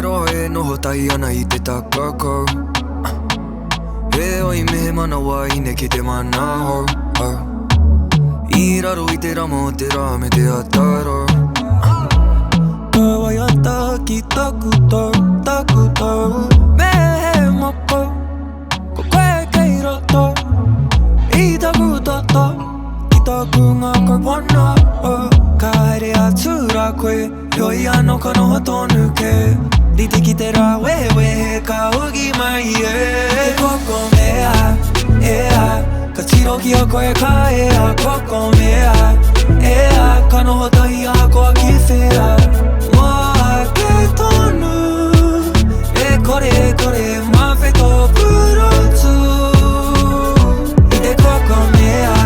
Whakairoa e noho tai ana I te takakau E oi mehe manawa ine ki te manaho I raro I te rama o te rā me te ataro Ka waiata ki taku tau Me he moko Ko koe kei roto I taku toto Ki taku ngā kaupona Ka haere atu rā koe Yoi ano ka noho tonu ke Rite ki te rā wehe ka ugi mai e Te koko mea, Ka tiro ki a koe ka Koko mea, Ka noho tahi a koa ki whea Moa ke tonu kore, mawheto purotu I te koko mea,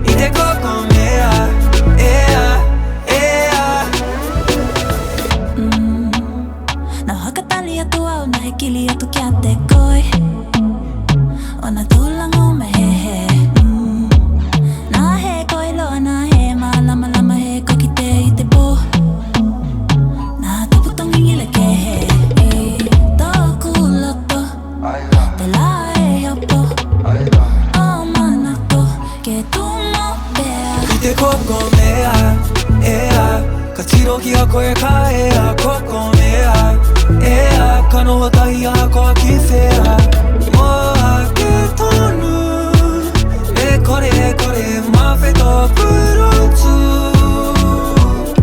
I te koko mea, Nā hakatali atu au, nā he kili atu kia te koe O nā tūlango me he Nā he koe loa, nā he lama he koki te I te pō Nā taputongi ngile ke he Tōku loto, te la e hopo O manako, ke tūmo pea I te koko mea, Ka tiro ki a koe ka Koko mea, Ka noho tahi a koa ki whea Moa ke tonu kore, mawheto purotu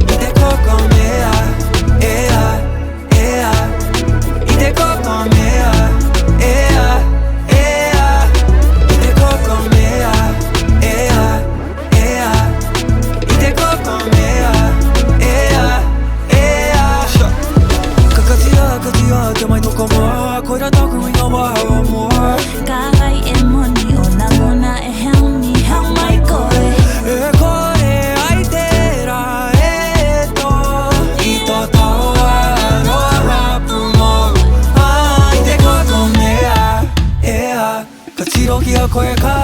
I te koko mea, I te koko mea, I te koko mea, I te koko mea, Katia, te mai toko moa Koira taku I ngā waha moa Ka gai e moni o nā mona e heo mai koe E kore ai te rā e tō I tō tau aroa rapu mō I te koko mea, Ka tiro ki a koe ka